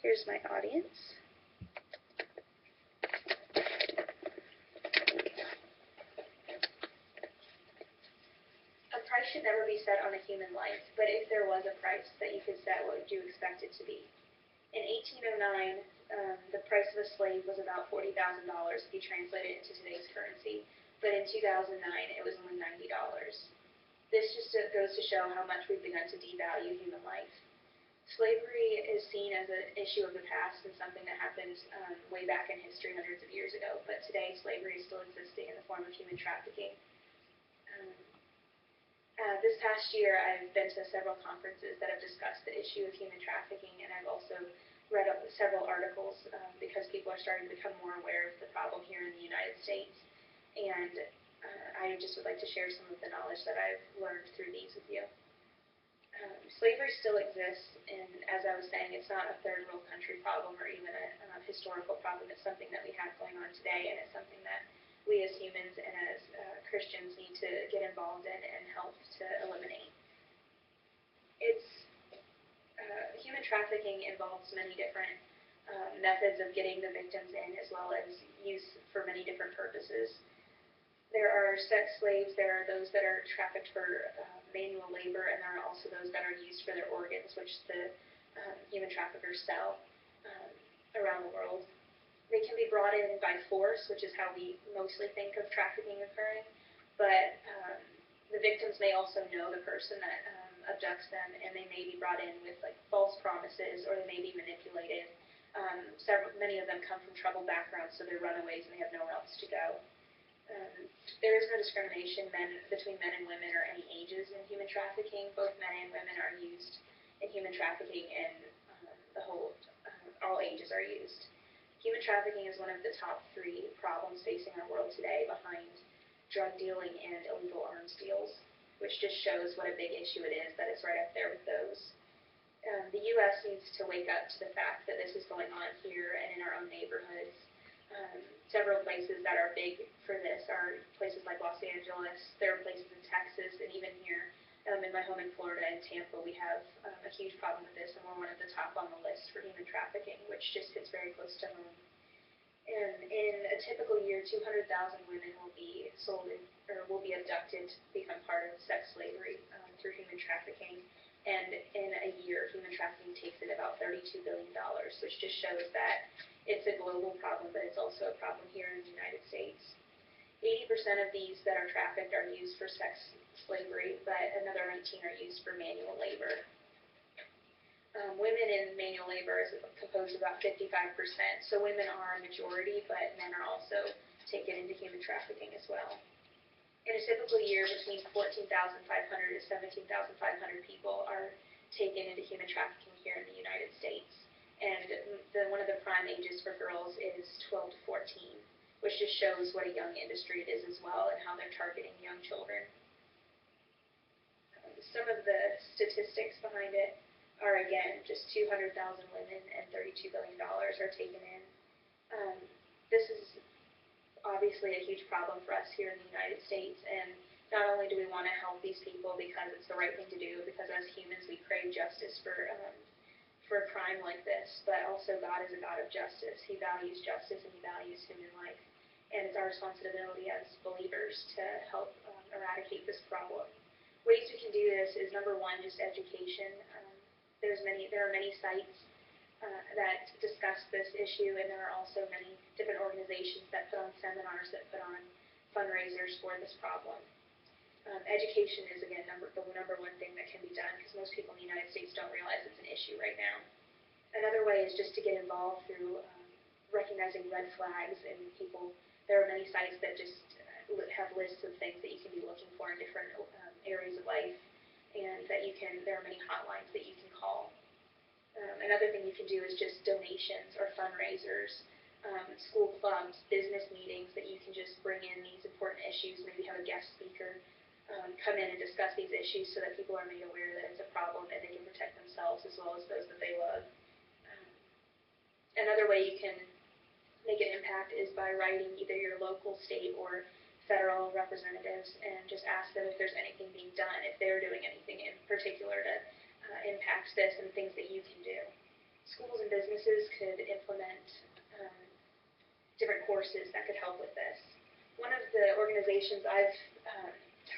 Here's my audience. A price should never be set on a human life, but if there was a price that you could set, what would you expect it to be? In 1809, the price of a slave was about $40,000 if you translate it into today's currency, but in 2009 it was only $90. This just goes to show how much we've begun to devalue human life. Slavery is seen as an issue of the past and something that happened way back in history hundreds of years ago, but today slavery is still existing in the form of human trafficking. This past year, I've been to several conferences that have discussed the issue of human trafficking, and I've also read several articles because people are starting to become more aware of the problem here in the United States. And I just would like to share some of the knowledge that I've learned through these with you. Slavery still exists, and as I was saying, it's not a third world country problem or even a historical problem. It's something that we have going on today, and it's something that we as humans and as Christians need to get involved in and help to eliminate. Human trafficking involves many different methods of getting the victims in, as well as use for many different purposes. There are sex slaves, there are those that are trafficked for manual labor, and there are also those that are used for their organs, which the human traffickers sell around the world. They can be brought in by force, which is how we mostly think of trafficking occurring, but the victims may also know the person that abducts them, and they may be brought in with like false promises, or they may be manipulated. Many of them come from troubled backgrounds, so they're runaways and they have nowhere else to go. There is no discrimination between men and women or any ages in human trafficking. Both men and women are used in human trafficking, and all ages are used. Human trafficking is one of the top 3 problems facing our world today, behind drug dealing and illegal arms deals, which just shows what a big issue it is, that it's right up there with those. The U.S. needs to wake up to the fact that this is going on here and in our own neighborhoods. Several places that are big for this are places like Los Angeles. There are places in Texas, and even here in my home in Florida and Tampa, we have a huge problem with this, and we're one of the top on the list for human trafficking, which just hits very close to home. And in a typical year, 200,000 women will be will be abducted to become part of sex slavery through human trafficking. And in a year, human trafficking takes in about $32 billion, which just shows that it's a global problem, but it's also a problem here in the United States. 80% of these that are trafficked are used for sex slavery, but another 19 are used for manual labor. Women in manual labor is composed of about 55%, so women are a majority, but men are also taken into human trafficking as well. In a typical year, between 14,500 to 17,500 people are taken into human trafficking here in the United States. And one of the prime ages for girls is 12 to 14, which just shows what a young industry it is as well, and how they're targeting young children. Some of the statistics behind it are, again, just 200,000 women and $32 billion are taken in. This is obviously a huge problem for us here in the United States, and not only do we want to help these people because it's the right thing to do, because as humans we crave justice for a crime like this, but also God is a God of justice. He values justice and He values human life, and it's our responsibility as believers to help eradicate this problem. Ways we can do this is, number one, just education. There are many sites that discuss this issue, and there are also many different organizations that put on seminars, that put on fundraisers for this problem. Education is, again, the number one thing that can be done, because most people in the United States don't realize it's an issue right now. Another way is just to get involved through recognizing red flags in people. There are many sites that just have lists of things that you can be looking for in different areas of life, and that there are many hotlines that you can call. Another thing you can do is just donations or fundraisers, school clubs, business meetings that you can just bring in these important issues, maybe have a guest speaker come in and discuss these issues so that people are made aware that it's a problem and they can protect themselves as well as those that they love. Another way you can make an impact is by writing either your local, state, or federal representatives and just ask them if there's anything being done, if they're doing anything in particular to impact this, and things that you can do. Schools and business businesses could implement different courses that could help with this. One of the organizations I've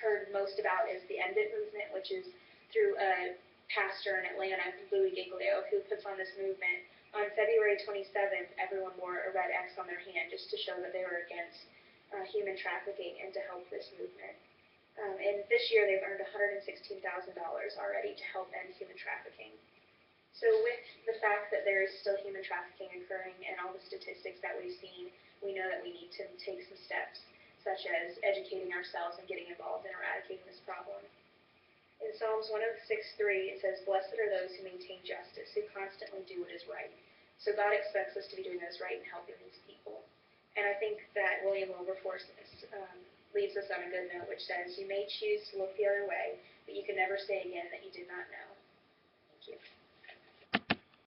heard most about is the End It movement, which is through a pastor in Atlanta, Louis Giglio, who puts on this movement. On February 27th, everyone wore a red X on their hand just to show that they were against human trafficking and to help this movement. And this year they've earned $116,000 already to help end human trafficking. So with the fact that there is still human trafficking occurring and all the statistics that we've seen, we know that we need to take some steps, such as educating ourselves and getting involved in eradicating this problem. In Psalms 106:3, it says, "Blessed are those who maintain justice, who constantly do what is right." So God expects us to be doing what is right and helping these people. And I think that William Wilberforce leaves us on a good note, which says, "You may choose to look the other way, but you can never say again that you did not know." Thank you.